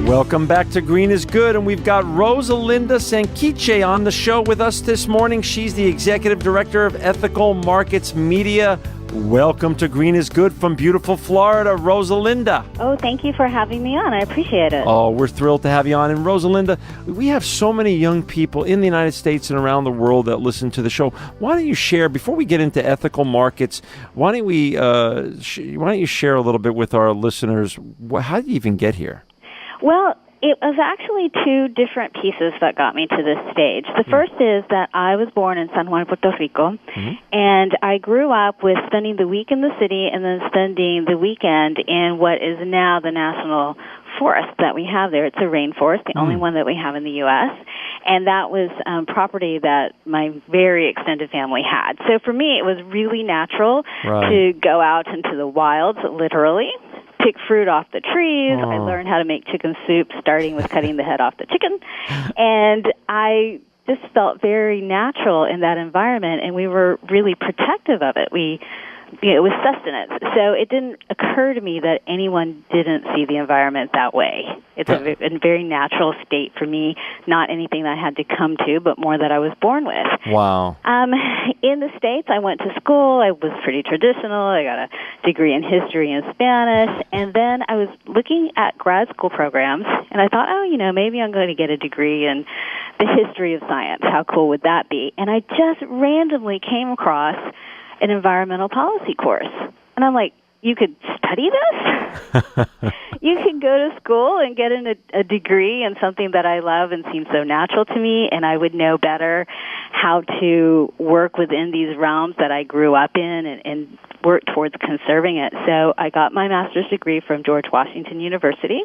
Welcome back to Green is Good, and we've got Rosalinda Sanquiche on the show with us this morning. She's the Executive Director of Ethical Markets Media. Welcome to Green is Good from beautiful Florida, Rosalinda. Oh, thank you for having me on. I appreciate it. Oh, we're thrilled to have you on. And Rosalinda, we have so many young people in the United States and around the world that listen to the show. Why don't you share, before we get into ethical markets, why don't you share a little bit with our listeners? How did you even get here? Well, it was actually two different pieces that got me to this stage. The first is that I was born in San Juan, Puerto Rico, and I grew up with spending the week in the city and then spending the weekend in what is now the national forest that we have there. It's a rainforest, the only one that we have in the U.S., and that was property that my very extended family had. So for me, it was really natural to go out into the wilds, literally, pick fruit off the trees. I learned how to make chicken soup, starting with cutting the head off the chicken. And I just felt very natural in that environment, and we were really protective of it. It was sustenance. So it didn't occur to me that anyone didn't see the environment that way. It's a very natural state for me, not anything that I had to come to, but more that I was born with. Wow. In the States, I went to school. I was pretty traditional. I got a degree in history and Spanish. And then I was looking at grad school programs, and I thought, maybe I'm going to get a degree in the history of science. How cool would that be? And I just randomly came across an environmental policy course. And I'm like, you could study this? You could go to school and get a degree in something that I love and seems so natural to me, and I would know better how to work within these realms that I grew up in and work towards conserving it. So I got my master's degree from George Washington University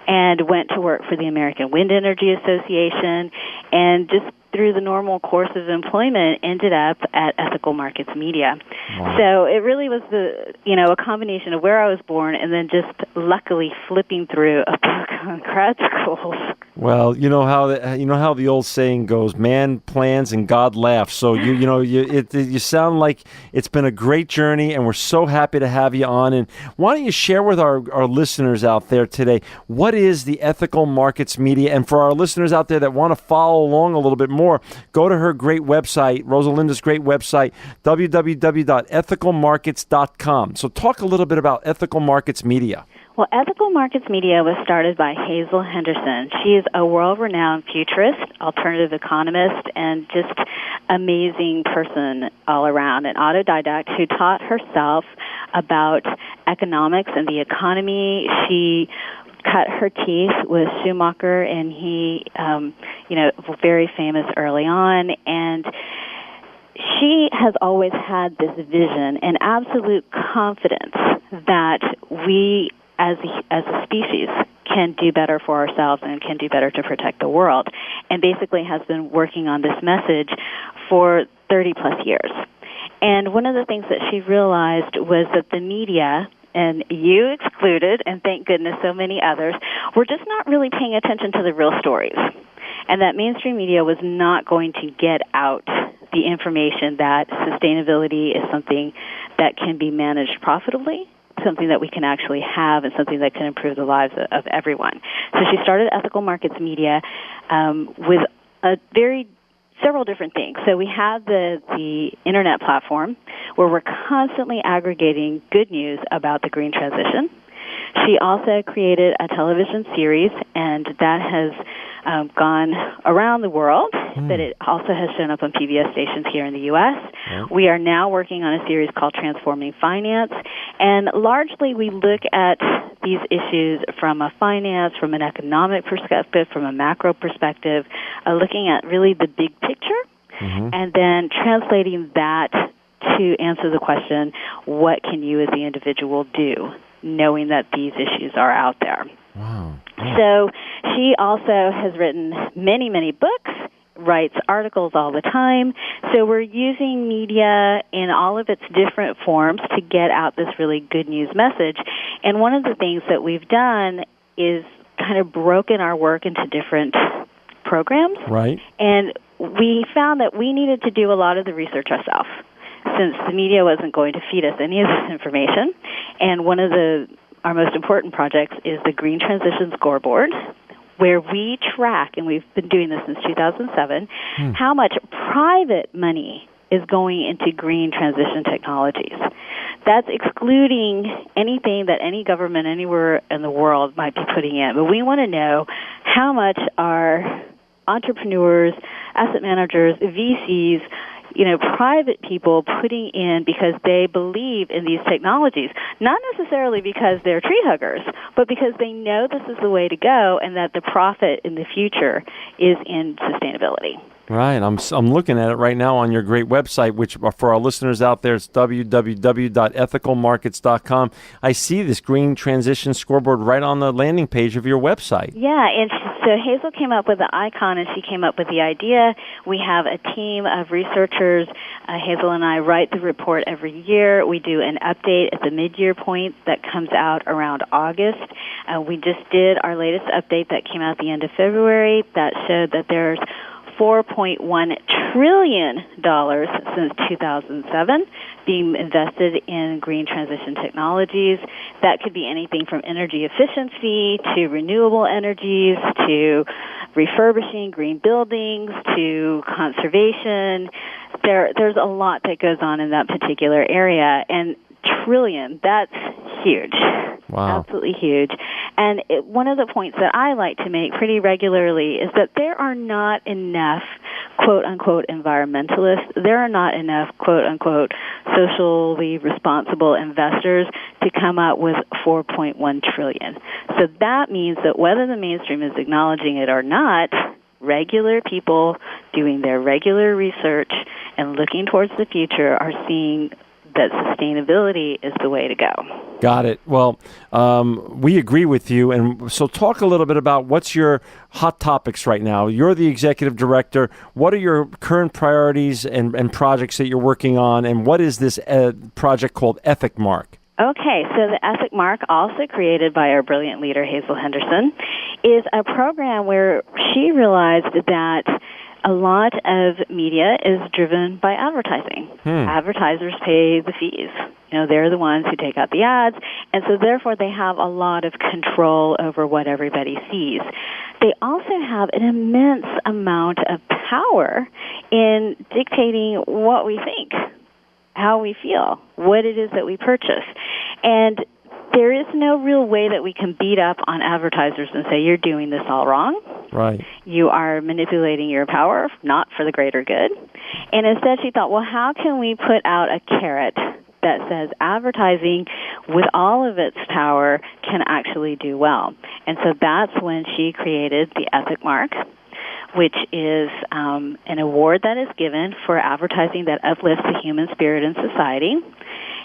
and went to work for the American Wind Energy Association, and just through the normal course of employment, ended up at Ethical Markets Media. Wow. So it really was a combination of where I was born and then just luckily flipping through a book on grad schools. Well, you know how the old saying goes: "Man plans and God laughs." So you sound like it's been a great journey, and we're so happy to have you on. And why don't you share with our listeners out there today, what is the Ethical Markets Media? And for our listeners out there that want to follow along a little bit more, go to her great website, Rosalinda's great website, www.ethicalmarkets.com. So talk a little bit about Ethical Markets Media. Well, Ethical Markets Media was started by Hazel Henderson. She is a world-renowned futurist, alternative economist, and just amazing person all around, an autodidact who taught herself about economics and the economy. She cut her teeth with Schumacher, and he, very famous early on, and she has always had this vision and absolute confidence that we as a species can do better for ourselves and can do better to protect the world, and basically has been working on this message for 30-plus years. And one of the things that she realized was that the media, and you excluded, and thank goodness so many others, were just not really paying attention to the real stories. And that mainstream media was not going to get out the information that sustainability is something that can be managed profitably, something that we can actually have, and something that can improve the lives of everyone. So she started Ethical Markets Media with several different things. So we have the internet platform where we're constantly aggregating good news about the green transition. She also created a television series, and that has gone around the world, but it also has shown up on PBS stations here in the U.S. Yeah. We are now working on a series called Transforming Finance, and largely we look at these issues from a finance, from an economic perspective, from a macro perspective, looking at really the big picture, and then translating that to answer the question, what can you as the individual do, knowing that these issues are out there. Wow. So she also has written many, many books, writes articles all the time. So we're using media in all of its different forms to get out this really good news message. And one of the things that we've done is kind of broken our work into different programs. Right. And we found that we needed to do a lot of the research ourselves, since the media wasn't going to feed us any of this information. And one of the our most important projects is the Green Transition Scoreboard, where we track, and we've been doing this since 2007, how much private money is going into green transition technologies. That's excluding anything that any government anywhere in the world might be putting in. But we want to know how much are entrepreneurs, asset managers, VCs, private people putting in because they believe in these technologies, not necessarily because they're tree huggers, but because they know this is the way to go and that the profit in the future is in sustainability. Right. I'm looking at it right now on your great website, which for our listeners out there, it's www.ethicalmarkets.com. I see this green transition scoreboard right on the landing page of your website. Yeah, and so Hazel came up with the icon, and she came up with the idea. We have a team of researchers. Hazel and I write the report every year. We do an update at the mid-year point that comes out around August. We just did our latest update that came out at the end of February that showed that there's $4.1 trillion since 2007 being invested in green transition technologies. That could be anything from energy efficiency to renewable energies to refurbishing green buildings to conservation. There's a lot that goes on in that particular area, and trillion, that's huge. Wow. Absolutely huge. And one of the points that I like to make pretty regularly is that there are not enough quote-unquote environmentalists, there are not enough quote-unquote socially responsible investors to come up with $4.1 trillion. So that means that whether the mainstream is acknowledging it or not, regular people doing their regular research and looking towards the future are seeing that sustainability is the way to go. Got it. Well, we agree with you. And so talk a little bit about what's your hot topics right now. You're the executive director. What are your current priorities and projects that you're working on? And what is this project called Ethic Mark? Okay, so the Ethic Mark, also created by our brilliant leader, Hazel Henderson, is a program where she realized that a lot of media is driven by advertising. Advertisers pay the fees. They're the ones who take out the ads, and so therefore they have a lot of control over what everybody sees. They also have an immense amount of power in dictating what we think, how we feel, what it is that we purchase. And there is no real way that we can beat up on advertisers and say, you're doing this all wrong. Right. You are manipulating your power, not for the greater good. And instead she thought, well, how can we put out a carrot that says advertising with all of its power can actually do well? And so that's when she created the Ethic Mark, which is an award that is given for advertising that uplifts the human spirit in society.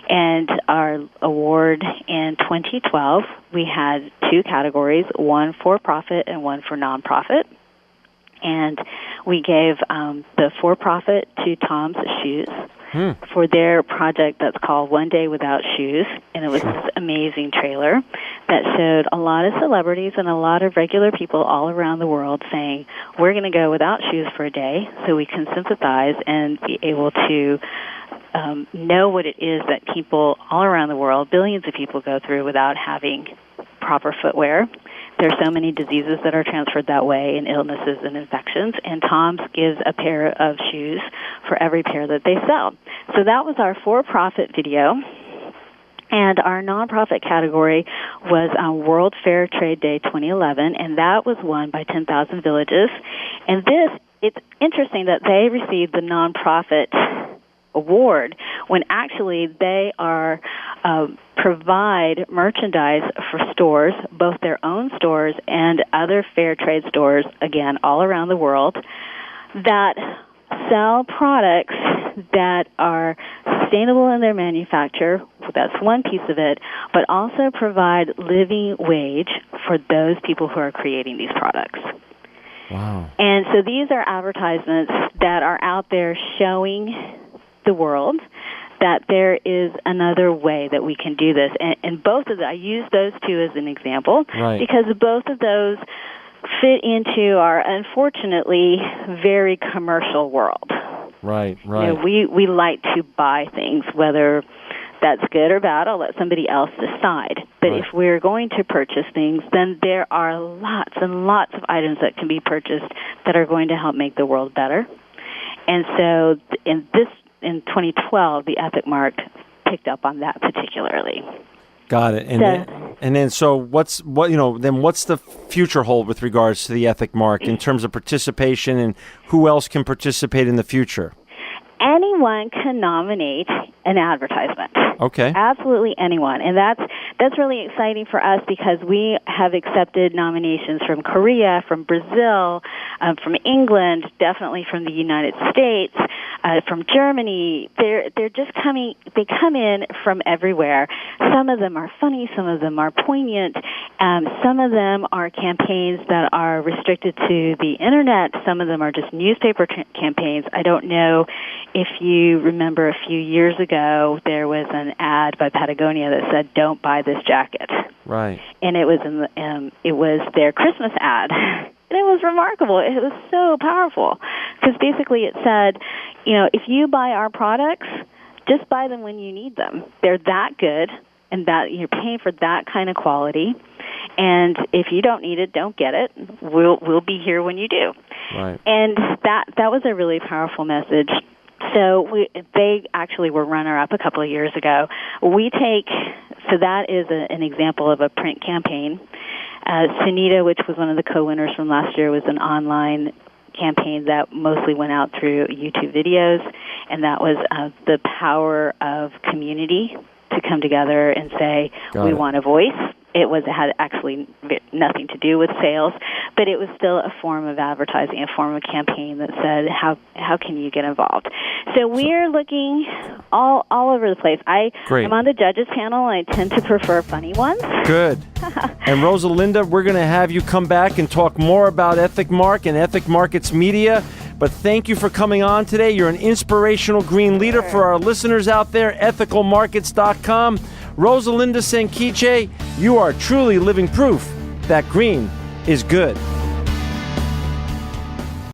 And our award in 2012, we had two categories, one for-profit and one for non-profit. And we gave the for-profit to Tom's Shoes for their project that's called One Day Without Shoes. And it was this amazing trailer that showed a lot of celebrities and a lot of regular people all around the world saying, we're going to go without shoes for a day so we can sympathize and be able to know what it is that people all around the world, billions of people, go through without having proper footwear. There are so many diseases that are transferred that way, and illnesses and infections, and Tom's gives a pair of shoes for every pair that they sell. So that was our for-profit video. And our nonprofit category was World Fair Trade Day 2011, and that was won by 10,000 Villages. And it's interesting that they received the nonprofit award when actually they are provide merchandise for stores, both their own stores and other fair trade stores, again, all around the world, that sell products that are sustainable in their manufacture. That's one piece of it, but also provide living wage for those people who are creating these products. Wow. And so these are advertisements that are out there showing the world that there is another way that we can do this. And both of them, I use those two as an example, right, because both of those fit into our, unfortunately, very commercial world. Right, right. We like to buy things, whether that's good or bad. I'll let somebody else decide. But Right. if we're going to purchase things, then there are lots and lots of items that can be purchased that are going to help make the world better. And so in 2012, the ethic mark picked up on that particularly. Got it. And then so what's the future hold with regards to the ethic mark in terms of participation, and who else can participate in the future? Anyone can nominate an advertisement. Okay. Absolutely anyone. And that's really exciting for us because we have accepted nominations from Korea, from Brazil, from England, definitely from the United States, from Germany. They're just coming. They come in from everywhere. Some of them are funny. Some of them are poignant. Some of them are campaigns that are restricted to the internet. Some of them are just newspaper campaigns. I don't know if you remember a few years ago, there was an ad by Patagonia that said, "Don't buy this jacket." Right. And it was it was their Christmas ad. And it was remarkable. It was so powerful because basically it said, if you buy our products, just buy them when you need them. They're that good, and that you're paying for that kind of quality. And if you don't need it, don't get it. We'll be here when you do. Right. And that was a really powerful message. So they actually were runner-up a couple of years ago. So that is an example of a print campaign. Sunita, which was one of the co-winners from last year, was an online campaign that mostly went out through YouTube videos, and that was the power of community to come together and say, we want a voice. It had actually nothing to do with sales, but it was still a form of advertising, a form of campaign that said, how can you get involved? So we're looking all over the place. Great. I'm on the judges panel, and I tend to prefer funny ones. Good. And Rosalinda, we're going to have you come back and talk more about Ethic Mark and Ethic Markets Media. But thank you for coming on today. You're an inspirational green leader for our listeners out there. ethicalmarkets.com. Rosalinda Sanquiche, you are truly living proof that green is good.